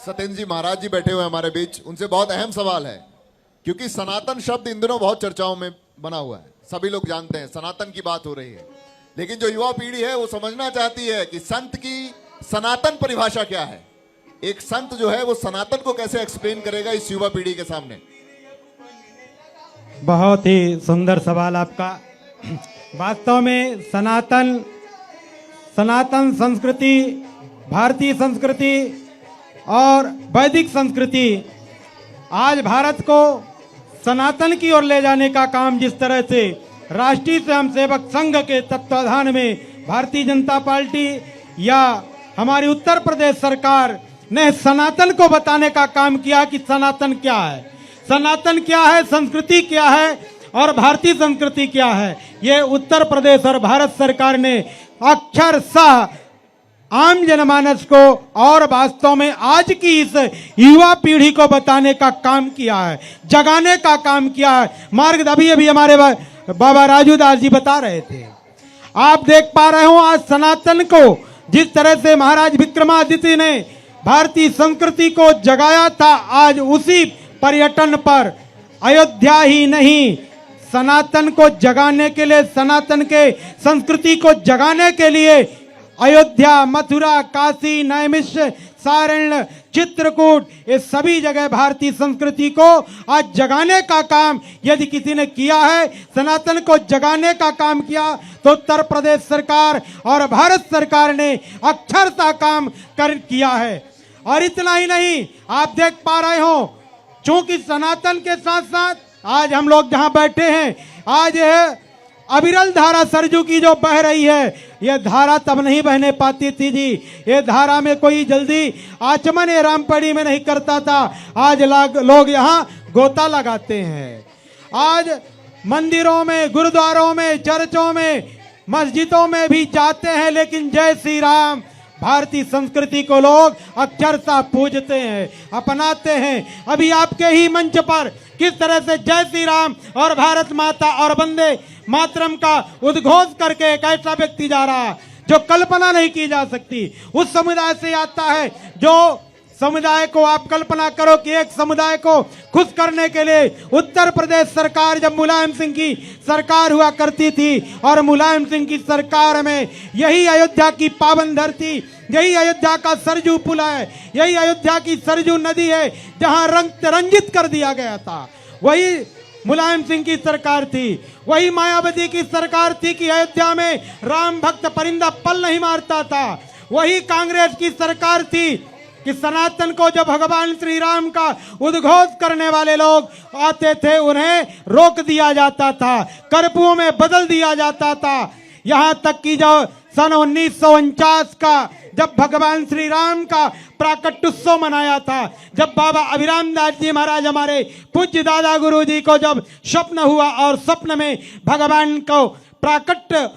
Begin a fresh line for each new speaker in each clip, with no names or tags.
सत्येंद्र जी महाराज जी बैठे हुए हैं हमारे बीच, उनसे बहुत अहम सवाल है, क्योंकि सनातन शब्द इन दिनों बहुत चर्चाओं में बना हुआ है, सभी लोग जानते हैं सनातन की बात हो रही है, लेकिन जो युवा पीढ़ी है वो समझना चाहती है कि संत की सनातन परिभाषा क्या है। एक संत जो है वो सनातन को कैसे एक्सप्लेन करेगा इस युवा पीढ़ी के सामने।
बहुत ही सुंदर सवाल आपका। वास्तव में सनातन संस्कृति, भारतीय संस्कृति और वैदिक संस्कृति आज भारत को सनातन की ओर ले जाने का काम जिस तरह से राष्ट्रीय स्वयंसेवक संघ के तत्वाधान में भारतीय जनता पार्टी या हमारी उत्तर प्रदेश सरकार ने सनातन को बताने का काम किया कि सनातन क्या है, सनातन क्या है, संस्कृति क्या है और भारतीय संस्कृति क्या है। ये उत्तर प्रदेश और भारत सरकार ने अक्षरशः आम जनमानस को और वास्तव में आज की इस युवा पीढ़ी को बताने का काम किया है, जगाने का काम किया है। मार्ग अभी हमारे बाबा राजू दास जी बता रहे थे, आप देख पा रहे हो आज सनातन को जिस तरह से महाराज विक्रमादित्य ने भारतीय संस्कृति को जगाया था, आज उसी पर्यटन पर अयोध्या ही नहीं, सनातन को जगाने के लिए, सनातन के संस्कृति को जगाने के लिए अयोध्या, मथुरा, काशी, नैमिष, सारण्य, चित्रकूट, ये सभी जगह भारतीय संस्कृति को आज जगाने का काम यदि किसी ने किया है, सनातन को जगाने का काम किया तो उत्तर प्रदेश सरकार और भारत सरकार ने अक्षरशः काम किया है। और इतना ही नहीं, आप देख पा रहे हो, चूंकि सनातन के साथ साथ आज हम लोग जहां बैठे हैं, आज यह अविरल धारा सरजू की जो बह रही है, यह धारा तब नहीं बहने पाती थी जी, ये धारा में कोई जल्दी आचमन या रामपड़ी में नहीं करता था, आज लोग यहाँ गोता लगाते हैं। आज मंदिरों में, गुरुद्वारों में, चर्चों में, मस्जिदों में भी जाते हैं, लेकिन जय श्री राम भारतीय संस्कृति को लोग अक्षरशः पूजते हैं, अपनाते हैं। अभी आपके ही मंच पर किस तरह से जय श्री राम और भारत माता और वंदे मातरम का उद्घोष करके एक ऐसा व्यक्ति जा रहा है जो कल्पना नहीं की जा सकती, उस समुदाय से आता है जो समुदाय को आप कल्पना करो कि एक समुदाय को खुश करने के लिए उत्तर प्रदेश सरकार, जब मुलायम सिंह की सरकार हुआ करती थी और मुलायम सिंह की सरकार में यही अयोध्या की पावन धरती, यही अयोध्या का सरजू पुल है, यही अयोध्या की सरजू नदी है जहां रंग रंजित कर दिया गया था, वही मुलायम सिंह की सरकार थी। वही मायावती की सरकार थी कि अयोध्या में राम भक्त परिंदा पल नहीं मारता था। वही कांग्रेस की सरकार थी कि सनातन को जब भगवान श्री राम का उद्घोष करने वाले लोग आते थे उन्हें रोक दिया जाता था, कर्फ्यू में बदल दिया जाता था। यहां तक कि जो सन 1949 का जब भगवान श्री राम का प्राकट्योत्सव मनाया था, जब बाबा अभिराम दास जी महाराज हमारे पूज्य दादा गुरु जी को जब स्वप्न हुआ और स्वप्न में भगवान को प्राकट्य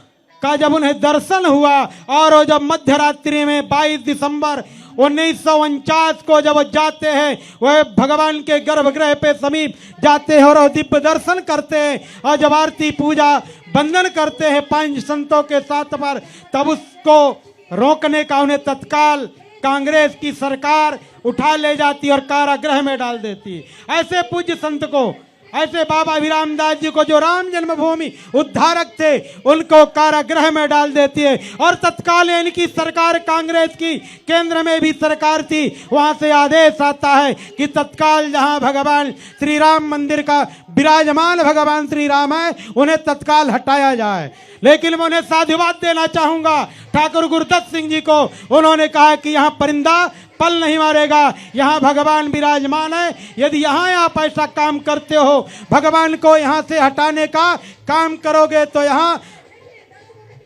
का जब उन्हें दर्शन हुआ और जब मध्य रात्रि में 22 दिसंबर 1949 को जब जाते हैं, वह भगवान के गर्भगृह पे समीप जाते हैं और दिव्य दर्शन करते हैं और जब आरती पूजा बंदन करते हैं पंच संतों के साथ पर, तब उसको रोकने का उन्हें तत्काल कांग्रेस की सरकार उठा ले जाती और कारागृह में डाल देती। ऐसे पूज्य संत को, ऐसे बाबा अभिराम दास जी को जो राम जन्मभूमि उद्धारक थे, उनको कारागृह में डाल देती है। और तत्काल इनकी सरकार, कांग्रेस की केंद्र में भी सरकार थी, वहां से आदेश आता है कि तत्काल जहां भगवान श्री राम मंदिर का विराजमान भगवान श्री राम है, उन्हें तत्काल हटाया जाए। लेकिन मैं उन्हें साधुवाद देना चाहूंगा ठाकुर गुरदत्त सिंह जी को, उन्होंने कहा कि यहाँ परिंदा पल नहीं मारेगा, यहाँ भगवान विराजमान है, यदि यहाँ आप ऐसा काम करते हो, भगवान को यहाँ से हटाने का काम करोगे तो यहाँ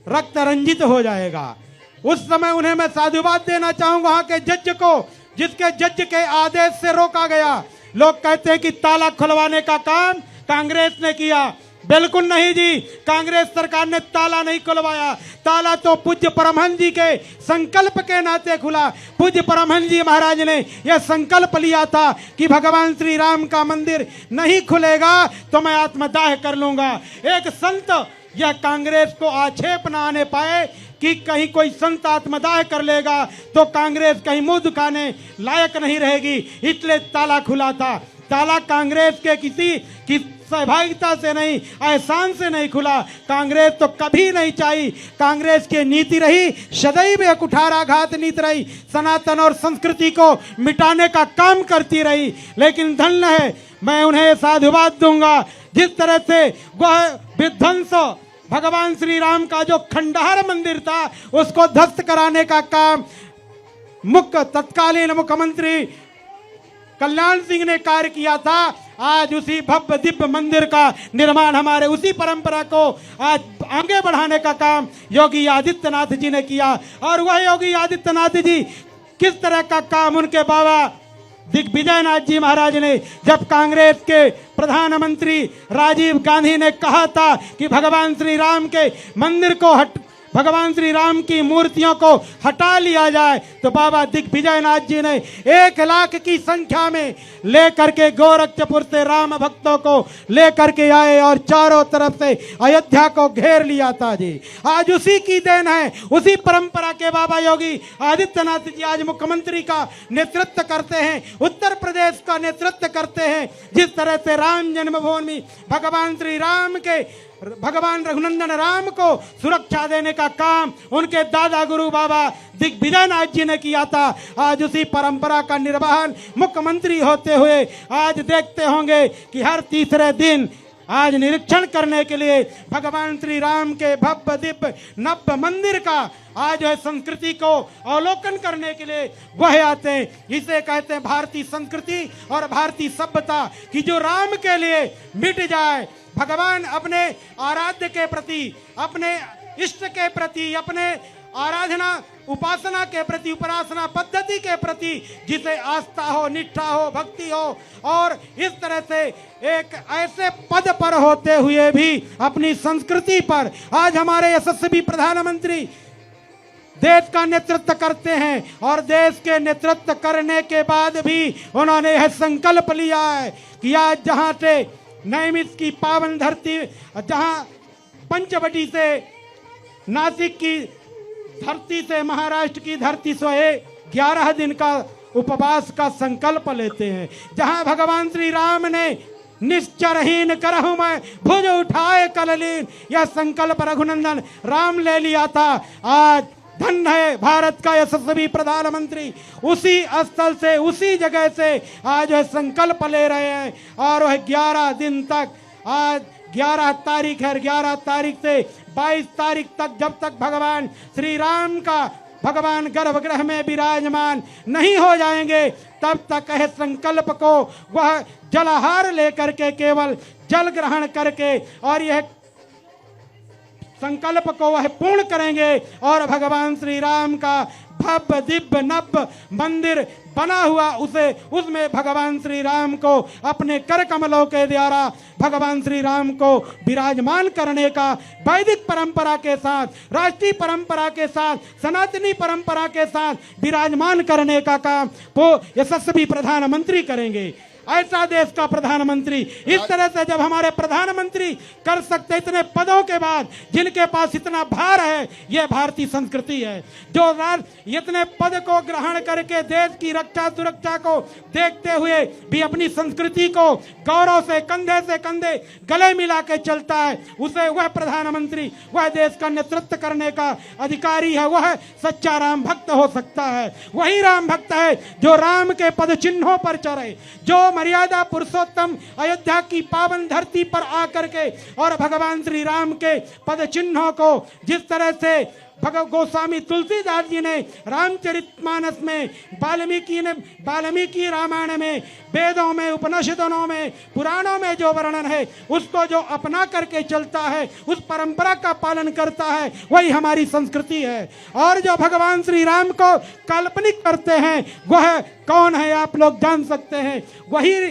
रक्त रंजित हो जाएगा। उस समय उन्हें मैं साधुवाद देना चाहूंगा वहां के जज को, जिसके जज के आदेश से रोका गया। लोग कहते हैं कि ताला खुलवाने का काम कांग्रेस ने किया, बिल्कुल नहीं जी, कांग्रेस सरकार ने ताला नहीं खुलवाया, ताला तो पूज्य परमहंस जी के संकल्प के नाते खुला। पूज्य परमहंस जी महाराज ने यह संकल्प लिया था कि भगवान श्री राम का मंदिर नहीं खुलेगा तो मैं आत्मदाह कर लूंगा। एक संत यह कांग्रेस को आक्षेप न आने पाए कि कहीं कोई संत आत्मदाह कर लेगा तो कांग्रेस कहीं मुंह दिखाने लायक नहीं रहेगी, इसलिए ताला खुला था। ताला कांग्रेस के किसी की सहभागिता से नहीं, एहसान से नहीं खुला। कांग्रेस तो कभी नहीं चाहिए। कांग्रेस की नीति रही सदैव एक कुठाराघात नीति रही, सनातन और संस्कृति को मिटाने का काम करती रही। लेकिन धन्य है, मैं उन्हें साधुवाद दूंगा जिस तरह से वह विध्वंस भगवान श्री राम का जो खंडहर मंदिर था उसको ध्वस्त कराने का काम तत्कालीन मुख्यमंत्री कल्याण सिंह ने कार्य किया था। आज उसी भव्य दिव्य मंदिर का निर्माण, हमारे उसी परंपरा को आज आगे बढ़ाने का काम योगी आदित्यनाथ जी ने किया। और वह योगी आदित्यनाथ जी किस तरह का काम उनके बाबा दिग्विजयनाथ जी महाराज ने, जब कांग्रेस के प्रधानमंत्री राजीव गांधी ने कहा था कि भगवान श्री राम के मंदिर को भगवान श्री राम की मूर्तियों को हटा लिया जाए, तो बाबा दिग्विजयनाथ जी ने 1 लाख की संख्या में लेकर के गोरखपुर से राम भक्तों को लेकर के आए और चारों तरफ से अयोध्या को घेर लिया था जी। आज उसी की देन है, उसी परंपरा के बाबा योगी आदित्यनाथ जी आज मुख्यमंत्री का नेतृत्व करते हैं, उत्तर प्रदेश का नेतृत्व करते हैं। जिस तरह से राम जन्मभूमि भगवान श्री राम के भगवान रघुनंदन राम को सुरक्षा देने का काम उनके दादा गुरु बाबा दिग्विजयनाथ जी ने किया था। आज उसी परंपरा का निर्वहन मुख्यमंत्री होते हुए आज देखते होंगे कि हर तीसरे दिन आज निरीक्षण करने के लिए भगवान श्री राम के भव्य दिव्य नव्य मंदिर का आज है संस्कृति को अवलोकन करने के लिए वह आते हैं। इसे कहते हैं भारतीय संस्कृति और भारतीय सभ्यता की जो राम के लिए मिट जाए। भगवान अपने आराध्य के प्रति, अपने इष्ट के प्रति, अपने आराधना उपासना के प्रति, उपासना पद्धति के प्रति जिसे आस्था हो, निष्ठा हो, भक्ति हो, और इस तरह से एक ऐसे पद पर होते हुए भी अपनी संस्कृति पर आज हमारे यशस्वी प्रधानमंत्री देश का नेतृत्व करते हैं। और देश के नेतृत्व करने के बाद भी उन्होंने यह संकल्प लिया है कि आज जहां से नैमिष की पावन धरती, जहां पंचवटी से नासिक की धरती से महाराष्ट्र की धरती से 11 दिन का उपवास का संकल्प लेते हैं, जहां भगवान श्री राम ने निश्चरहीन करहु मैं भुज उठाए कललीन यह संकल्प रघुनंदन राम ले लिया था। आज धन्य है भारत का यशस्वी प्रधानमंत्री उसी स्थल से, उसी जगह से आज वह संकल्प ले रहे हैं। और वह 11 दिन तक, आज 11 तारीख है, 11 तारीख से 22 तारीख तक जब तक भगवान श्री राम का भगवान गर्भगृह में विराजमान नहीं हो जाएंगे तब तक यह संकल्प को वह जलाहार लेकर के केवल जल ग्रहण करके और यह संकल्प को वह पूर्ण करेंगे। और भगवान श्री राम का भव्य दिव्य नव्य मंदिर बना हुआ उसमें भगवान श्री राम को अपने कर कमलों के द्वारा भगवान श्री राम को विराजमान करने का वैदिक परंपरा के साथ, राष्ट्रीय परंपरा के साथ, सनातनी परंपरा के साथ विराजमान करने का काम वो यशस्वी प्रधानमंत्री करेंगे। ऐसा देश का प्रधानमंत्री, इस तरह से जब हमारे प्रधानमंत्री कर सकते इतने पदों के बाद, जिनके पास इतना भार है, यह भारतीय संस्कृति है। जो इतने पद को ग्रहण करके देश की रक्षा सुरक्षा को देखते हुए भी अपनी संस्कृति को गौरव से कंधे गले मिला के चलता है, उसे वह प्रधानमंत्री, वह देश का नेतृत्व करने का अधिकारी है, वह सच्चा राम भक्त हो सकता है। वही राम भक्त है जो राम के पद चिन्हों पर चले, जो मर्यादा पुरुषोत्तम अयोध्या की पावन धरती पर आकर के और भगवान श्री राम के पद चिन्हों को जिस तरह से भगवत गोस्वामी तुलसीदास जी ने रामचरितमानस में, वाल्मीकि रामायण में, वेदों में, उपनिषदों में, पुराणों में जो वर्णन है उसको जो अपना करके चलता है, उस परंपरा का पालन करता है, वही हमारी संस्कृति है। और जो भगवान श्री राम को काल्पनिक करते हैं वह कौन है आप लोग जान सकते हैं। वही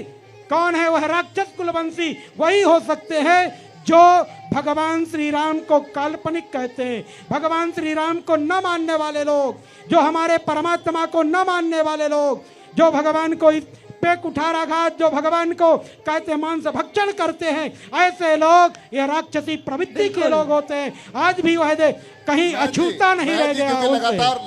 कौन है, वह राक्षस कुलवंशी वही हो सकते हैं जो भगवान श्री राम को काल्पनिक कहते हैं। भगवान श्री राम को न मानने वाले लोग, जो हमारे परमात्मा को न मानने वाले लोग, जो भगवान को पे कुठाराघात जो भगवान को कहते मांस भक्षण करते हैं, ऐसे लोग ये राक्षसी प्रवृत्ति के लोग होते हैं। आज भी वह कहीं अछूता नहीं रह गया।
लगातार